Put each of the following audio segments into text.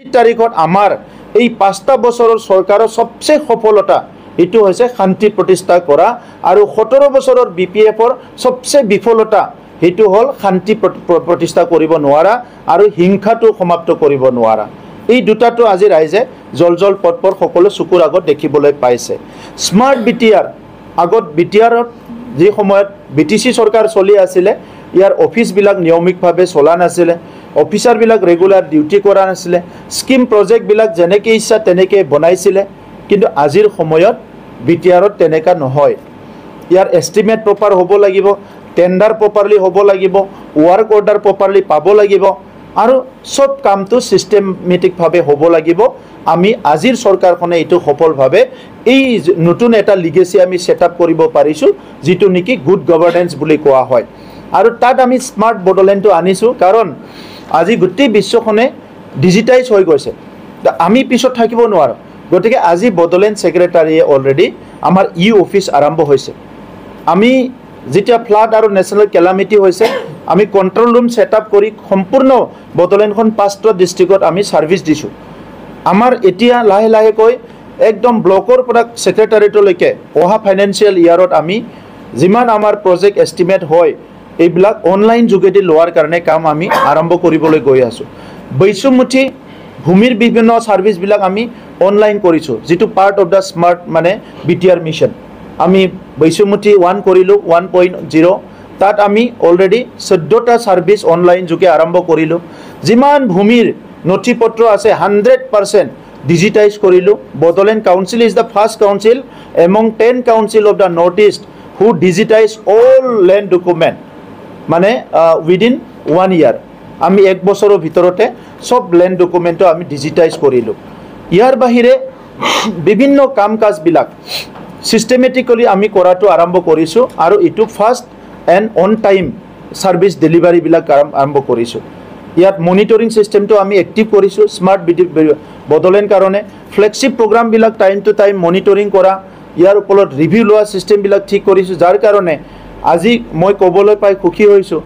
তাৰিখত আমাৰ এই 5টা বছৰৰ চৰকাৰৰ সবচে সফলতা এটো হৈছে শান্তি প্ৰতিষ্ঠা কৰা আৰু 17 বছৰৰ BPFৰ সবচে বিফলতা হেতু হল শান্তি প্ৰতিষ্ঠা কৰিব নোৱাৰা আৰু হিংসাটো সমাপ্ত কৰিব নোৱাৰা এই দুটাটো আজি ৰাইজে জলজল পটপৰ সকলো চকুৰ আগত দেখিবলৈ পাইছে স্মাৰ্ট BTR আগত BTRত যে সময়ত BTC চৰকাৰ চলি আছিল ইয়াৰ অফিস বিলাক নিয়মিতভাৱে চলা নাছিল অফিসাৰ বিলাক ৰেগুলাৰ ডিউটি কৰা নাছিল স্কিম প্ৰজেক্ট বিলাক যেনেকৈ ইচ্ছা তেনেকৈ বনাইছিল কিন্তু আজিৰ সময়ত BTRত তেনেকা নহয় ইয়াৰ এস্টিমেট প্ৰপাৰ হ'ব লাগিব টেন্ডাৰ প্ৰপাৰলি হ'ব লাগিব ওয়াৰ্ক অৰ্ডাৰ প্ৰপাৰলি পাব লাগিব আৰু সব কামটো সিস্টেমেটিক ভাৱে হ'ব লাগিব আমি আজিৰ সৰকাৰখনে এটো সফলভাৱে এই নতুন এটা লিগেসি আমি সেটআপ কৰিব পাৰিছো যেটো নেকি গুড গভৰ্নেন্স বুলি কোৱা হয় আৰু তাত আমি স্মাৰ্ট বডোলেণ্ডটো আনিছো কাৰণ আজি গোটেই বিশ্বখনে ডিজিটাইজ হৈ গৈছে আমি পিছত থাকিব নোৱাৰো গতিকে আজি বডোলেণ্ড সেক্ৰেটাৰীয়ে অলৰেডি আমাৰ অফিস আৰম্ভ হৈছে আমি যেতিয়া ফ্লাড আৰু নেশনাল ক্যালামিটি হৈছে আমি কন্ট্ৰোল ৰুম সেটআপ কৰি সম্পূৰ্ণ বডোলেণ্ডখন 5টা ডিস্ট্ৰিক্টত আমি সাৰ্ভিস দিছো আমাৰ এতিয়া লাহে লাহে কৈ একদম ব্লকৰ পৰা সেক্ৰেটাৰিয়েটলৈকে অহা ফাইনান্সিয়েল ইয়াৰত আমি যিমান আমাৰ প্ৰজেক্ট এস্টিমেট হয় এইবিলাক অনলাইন যোগেদি লোৱাৰ কাৰণে কাম আমি আৰম্ভ কৰিবলৈ গৈ আছো বৈষমুঠি ভূমিৰ বিভিন্ন সাৰ্ভিস বিলাক আমি অনলাইন কৰিছো যেটো পাৰ্ট অফ দা স্মাৰ্ট মানে BTR মিশন আমি বৈষমুঠি 1 কৰিলো 1.0 তাত আমি অলৰেডি 14টা সাৰ্ভিস অনলাইন যোগে আৰম্ভ কৰিলো যিমান ভূমিৰ নথিপত্ৰ আছে 100% digitize কৰিলো Bodoland council is the first council among 10 council of the northeast who digitize all land document মানে within 1 year আমি এক বছৰৰ ভিতৰতে সব ল্যান্ড ডকুমেন্টটো আমি ডিজিটাইজ কৰিলো ইয়াৰ বাহিৰে বিভিন্ন কাম কাজ বিলাক সিস্টেমেটিক্যালি আমি কৰাটো আৰম্ভ কৰিছো আৰু ইটো fast and on time service delivery বিলাক আৰম্ভ কৰিছো ইয়াত মনিটৰিং সিস্টেমটো আমি এক্টিভ কৰিছো স্মাৰ্ট বডোলেণ্ড কাৰণে ফ্লেগশিপ প্ৰগ্ৰাম বিলাক টাইম টু টাইম মনিটৰিং কৰা ইয়াৰ ওপৰত ৰিভিউ লোৱা সিস্টেম বিলাক ঠিক কৰিছো যাৰ কাৰণে আজি মই ক'বলৈ পাই খুকি হৈছো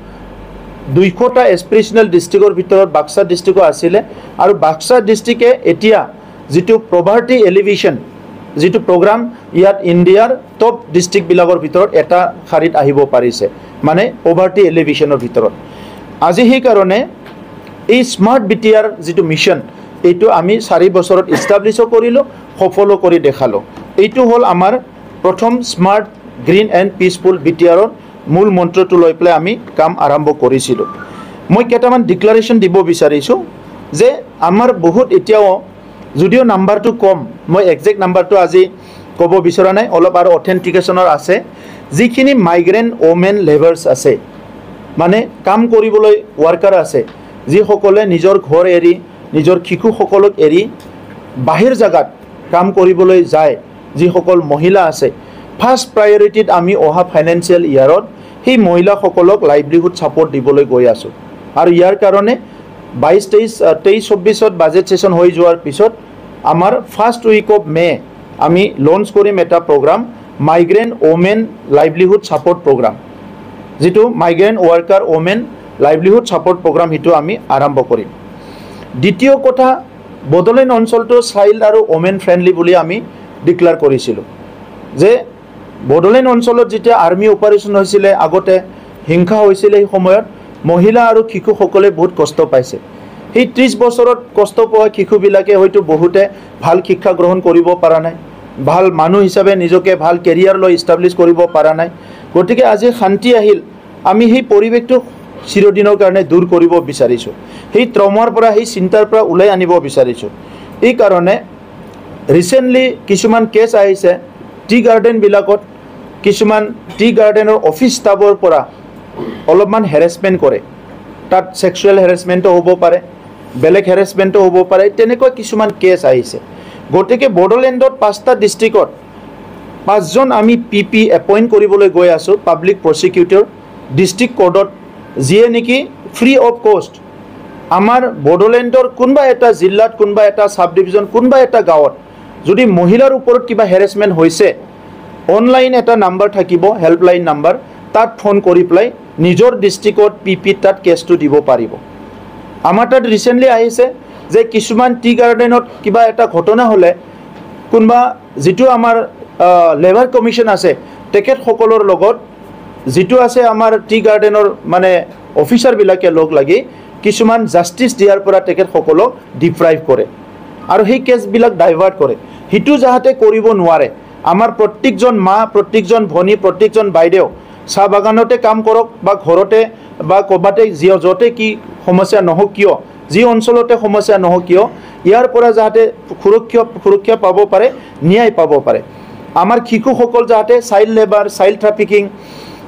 200টা এস্পিৰেশনাল ডিস্ট্ৰিক্টৰ ভিতৰত বাক্সা ডিস্ট্ৰিক্ট আছিল আৰু বাক্সা ডিস্ট্ৰিক্টে এতিয়া যেটো পভাৰ্টি এলিভেশন যেটো প্ৰগ্ৰাম ইয়াত ইণ্ডিয়াৰ টপ ডিস্ট্ৰিক্ট বিলাকৰ ভিতৰত এটা খাৰিত আহিব পাৰিছে মানে পভাৰ্টি এলিভেশনৰ ভিতৰত আজি সেই কাৰণে এই স্মাৰ্ট BTR যেটো মিশন এইটো আমি 4 বছৰত এস্টাবলিশ কৰিলো সফল কৰি দেখালো এইটো হল আমাৰ প্ৰথম স্মাৰ্ট গ্ৰীণ এণ্ড পিসফুল BTRৰ মূল মন্ত্ৰটো লৈ পেলাই আমি কাম আৰম্ভ কৰিছিলো মই কেটামান ডিক্লাৰেশন দিব বিচাৰিছো যে আমাৰ বহুত এতিয়াও যদিও নাম্বাৰটো কম মই এক্সাক্ট নাম্বাৰটো আজি ক'ব বিচৰা নাই অলপ আৰু অথেন্টিকেশনৰ আছে যিখিনি মাইগ্ৰেন্ট ওমেন লেবাৰ্স আছে মানে কাম কৰিবলৈ ওয়াৰ্কাৰ আছে যি সকলে নিজৰ ঘৰ এৰি নিজৰ শিশু সকলক এৰি বাহিৰ জাগাত কাম কৰিবলৈ যায় যি সকল মহিলা আছে ফাৰ্স্ট প্ৰায়োৰিটিত আমি অহা ফাইনান্সিয়েল ইয়াৰত সেই মহিলা সকলক লাইভলিহুড সাপোৰ্ট দিবলৈ গৈ আছো আৰু ইয়াৰ কাৰণে 22-23-24ত বাজেট সেশন হৈ যোৱাৰ পিছত আমাৰ ফাৰ্স্ট উইক অফ মে আমি লঞ্চ কৰিম এটা programme migrant women livelihood support programme যেটো migrant worker women livelihood support programme হিটো আমি আৰম্ভ কৰিম দ্বিতীয় কথা বডোলেণ্ড অঞ্চলটো চাইল্ড আৰু ওমেন ফ্ৰেন্ডলি বুলি আমি ডিক্লেয়াৰ কৰিছিলো যে বডোলেণ্ড অঞ্চলত যেতিয়া আৰ্মি অপাৰেশন হৈছিল আগতে হিংসা হৈছিল এই সময়ত মহিলা আৰু শিশু সকলে বহুত কষ্ট পাইছে এই 30 বছৰত কষ্ট পোৱা শিশু বিলাকে হয়তো বহুতে ভাল শিক্ষা গ্ৰহণ কৰিব পৰা নাই ভাল মানুহ হিচাপে নিজকে ভাল কেৰিয়াৰ লৈ এস্টাবলিশ কৰিব পৰা নাই গতিকে আজি শান্তি আহিল আমি সেই পৰিৱেশটো চিৰদিনৰ কাৰণে দূৰ কৰিব বিচাৰিছো সেই ট্ৰমাৰ পৰা সেই চিন্তাৰ পৰা উলাই আনিব বিচাৰিছো এই কাৰণে ৰিসেন্টলি কিছুমান কেছ আহিছে টি গাৰ্ডেন বিলাকত কিছুমান টি গাৰ্ডেনৰ অফিস ষ্টাফৰ পৰা অলপমান হেৰাসমেন্ট কৰে তাত সেক্সুৱেল হেৰাসমেন্টও হ'ব পাৰে বেলেগ হেৰাসমেন্টও হ'ব পাৰে তেনেকৈ কিছুমান কেছ আহিছে গতিকে বডোলেণ্ডত 5টা ডিস্ট্ৰিক্টত 5জন আমি PP এপইন্ট কৰিবলৈ গৈ আছো পাব্লিক প্ৰসিকিউটৰ ডিস্ট্ৰিক্ট কোৰ্টত যিয়ে নেকি ফ্ৰী অফ কষ্ট আমাৰ বডোলেণ্ডৰ কোনবা এটা জিলাত কোনবা এটা সাব ডিভিজন কোনবা এটা গাঁৱত যদি মহিলাৰ ওপৰত কিবা হেৰাসমেন্ট হৈছে অনলাইন এটা নাম্বাৰ থাকিব হেল্পলাইন নাম্বাৰ তাত ফোন কৰি প্লাই নিজৰ ডিস্ট্ৰিক্টত PP তাত কেছটো দিব পাৰিব আমাৰ তাত ৰিসেন্টলি আহিছে যে কিছুমান টি গাৰ্ডেনত কিবা এটা ঘটনা হ'লে কোনোবা যিটো আমাৰ লেবাৰ কমিশ্যন আছে তেখেতসকলৰ লগত যিটো আছে আমাৰ টি গাৰ্ডেনৰ মানে অফিচাৰবিলাকে লগ লাগি কিছুমান জাষ্টিচ দিয়াৰ পৰা তেখেতসকলক ডিপ্ৰাইভ কৰে আৰু সেই কেছবিলাক ডাইভাৰ্ট কৰে সেইটো যাহাতে কৰিব নোৱাৰে আমাৰ প্ৰত্যেকজন মা প্ৰত্যেকজন ভনী প্ৰত্যেকজন বাইদেউ চাহ বাগানতে কাম কৰক বা ঘৰতে বা ক'ৰবাতে য'তে কি সমস্যা নহওক কিয় যি অঞ্চলতে সমস্যা নহওক কিয় ইয়াৰ পৰা যাহাতে সুৰক্ষা পাব পাৰে ন্যায় পাব পাৰে আমাৰ শিশুসকল যাহাতে child labour child trafficking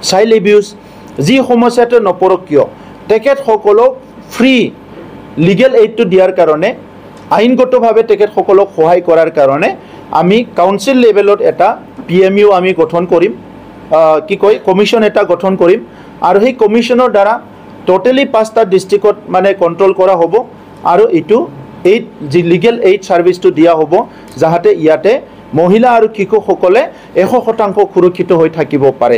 child abuse যি সমস্যাতে নপৰক কিয় তেখেতসকলক ফ্ৰী লিগেল এইডটো দিয়াৰ কাৰণে আইনগতভাৱে তেখেতসকলক সহায় কৰাৰ কাৰণে আমি কাউন্সিল লেভেলত এটা PMU আমি গঠন কৰিম কমিশ্যন এটা গঠন কৰিম আৰু সেই কমিশ্যনৰ দ্বাৰা টোটেলি 5টা ডিষ্ট্ৰিক্টত মানে কণ্ট্ৰল কৰা হ'ব আৰু এইটো যি লিগেল এইড ছাৰ্ভিচটো দিয়া হ'ব যাহাতে ইয়াতে মহিলা আৰু শিশুসকলে 100% সুৰক্ষিত হৈ থাকিব পাৰে